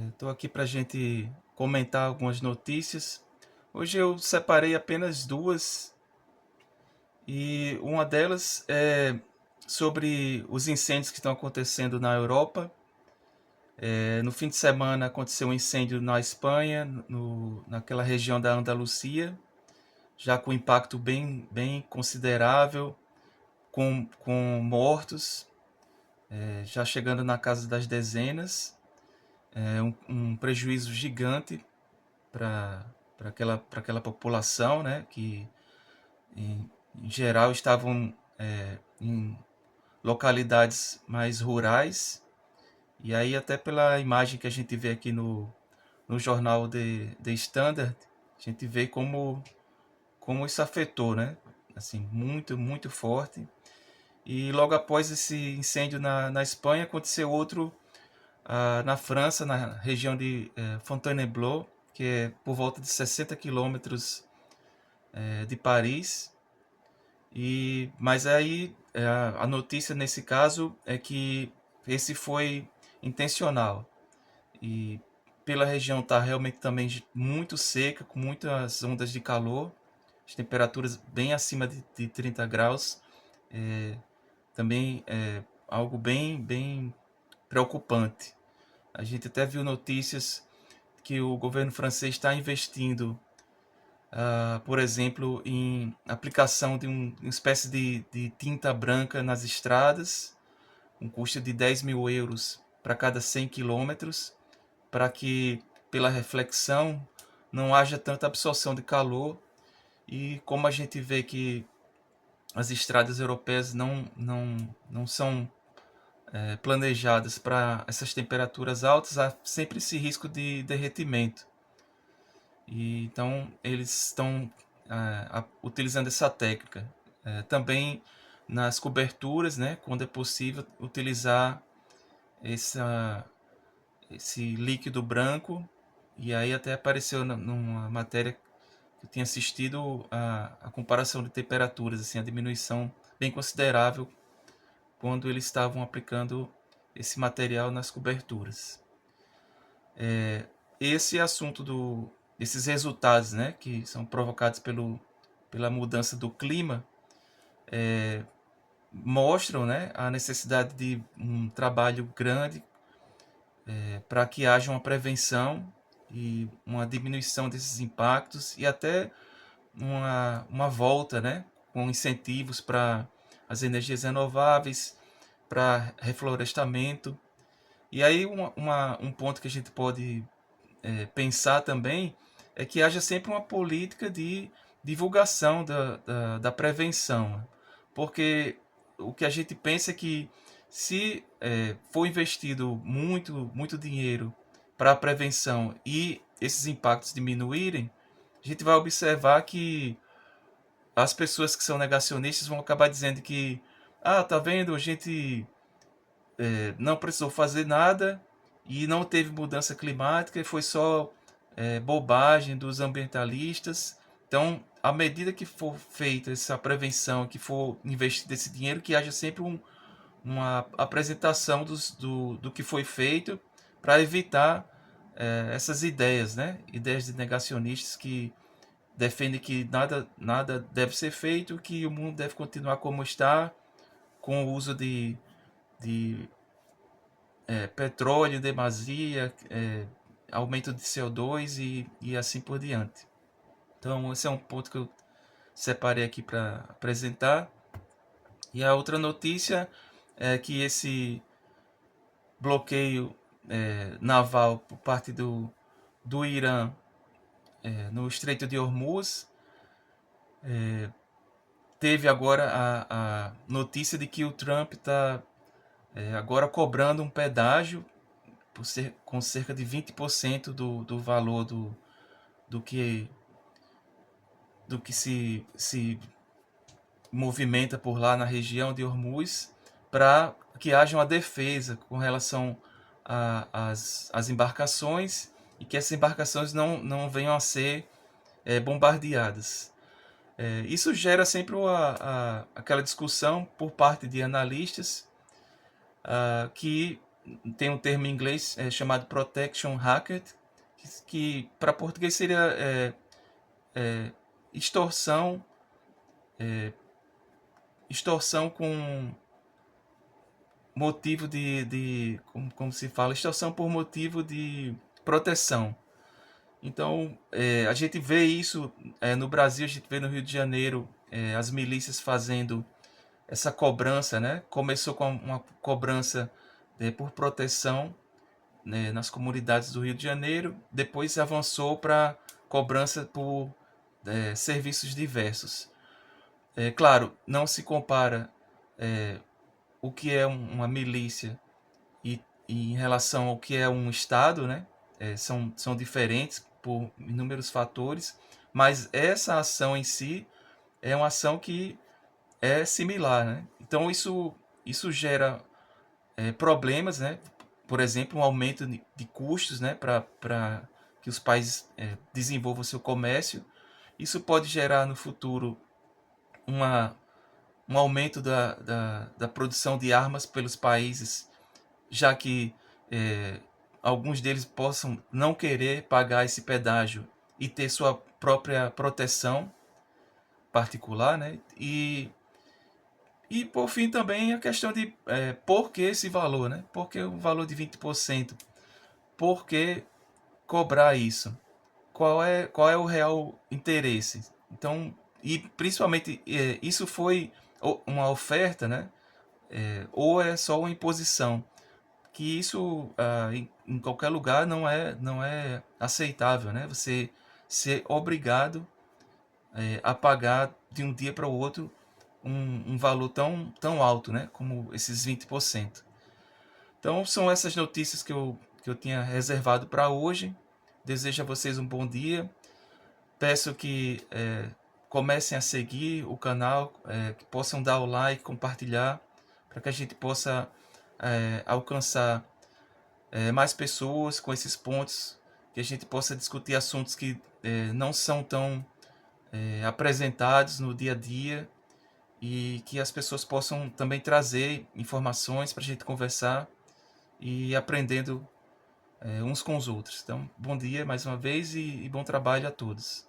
Estou aqui para a gente comentar algumas notícias. Hoje eu separei apenas duas e uma delas é sobre os incêndios que estão acontecendo na Europa. No fim de semana aconteceu um incêndio na Espanha, naquela região da Andalucia, já com impacto bem considerável, com mortos, já chegando na casa das dezenas. Um prejuízo gigante para aquela população, né, que em geral estavam em localidades mais rurais. E aí, até pela imagem que a gente vê aqui no jornal The Standard, a gente vê como isso afetou, né? Assim, muito forte. E logo após esse incêndio na Espanha, aconteceu outro na França, na região de Fontainebleau, que é por volta de 60 quilômetros de Paris. Mas aí a notícia nesse caso é que esse foi intencional. E pela região está realmente também muito seca, com muitas ondas de calor, as temperaturas bem acima de 30 graus. É, também é algo bem preocupante. A gente até viu notícias que o governo francês está investindo, por exemplo, em aplicação de uma espécie de tinta branca nas estradas, um custo de 10 mil euros para cada 100 quilômetros, para que, pela reflexão, não haja tanta absorção de calor. E como a gente vê que as estradas europeias não são planejadas para essas temperaturas altas, há sempre esse risco de derretimento. E então eles estão utilizando essa técnica. Também nas coberturas, né, quando é possível, utilizar essa, esse líquido branco. E aí até apareceu numa matéria que eu tinha assistido a comparação de temperaturas, assim, a diminuição bem considerável quando eles estavam aplicando esse material nas coberturas. Esse assunto esses resultados, né, que são provocados pela mudança do clima, mostram, né, a necessidade de um trabalho grande para que haja uma prevenção e uma diminuição desses impactos e até uma volta, né, com incentivos para as energias renováveis, para reflorestamento. E aí um ponto que a gente pode pensar também é que haja sempre uma política de divulgação da prevenção, porque o que a gente pensa é que se for investido muito dinheiro para a prevenção e esses impactos diminuírem, a gente vai observar que as pessoas que são negacionistas vão acabar dizendo que, tá vendo, a gente não precisou fazer nada e não teve mudança climática, e foi só bobagem dos ambientalistas. Então, à medida que for feita essa prevenção, que for investido esse dinheiro, que haja sempre uma apresentação do que foi feito para evitar essas ideias, né? Ideias de negacionistas que defendem que nada deve ser feito, que o mundo deve continuar como está, com o uso de petróleo em demasia, aumento de CO2 e assim por diante. Então, esse é um ponto que eu separei aqui para apresentar. E a outra notícia é que esse bloqueio naval por parte do Irã no Estreito de Hormuz teve agora a notícia de que o Trump está agora cobrando um pedágio com cerca de 20% do valor do que, do que se movimenta por lá na região de Hormuz, para que haja uma defesa com relação às embarcações e que essas embarcações não venham a ser bombardeadas. Isso gera sempre aquela discussão por parte de analistas que tem um termo em inglês chamado Protection Racket, que para português seria extorsão, extorsão com motivo como se fala, extorsão por motivo de proteção. Então, a gente vê isso no Brasil, a gente vê no Rio de Janeiro, as milícias fazendo essa cobrança, né? Começou com uma cobrança por proteção, né, nas comunidades do Rio de Janeiro, depois avançou para cobrança por serviços diversos. Claro, não se compara o que é uma milícia e em relação ao que é um Estado, né? São diferentes por inúmeros fatores, mas essa ação em si é uma ação que é similar, né? Então isso gera problemas, né? Por exemplo, um aumento de custos, né? Para que os países desenvolvam seu comércio. Isso pode gerar no futuro uma, um aumento da produção de armas pelos países, já que alguns deles possam não querer pagar esse pedágio e ter sua própria proteção particular, né? E por fim também a questão de por que esse valor, né? Por que o valor de 20%? Por que cobrar isso? Qual é o real interesse? Então, e principalmente isso foi uma oferta, né? Ou é só uma imposição? Que isso em qualquer lugar não é aceitável, né? Você ser obrigado a pagar de um dia para o outro um valor tão alto, né? Como esses 20%. Então são essas notícias que eu tinha reservado para hoje. Desejo a vocês um bom dia. Peço que comecem a seguir o canal, que possam dar o like, compartilhar, para que a gente possa alcançar mais pessoas com esses pontos, que a gente possa discutir assuntos que não são tão apresentados no dia a dia e que as pessoas possam também trazer informações para a gente conversar e aprendendo uns com os outros. Então, bom dia mais uma vez e bom trabalho a todos.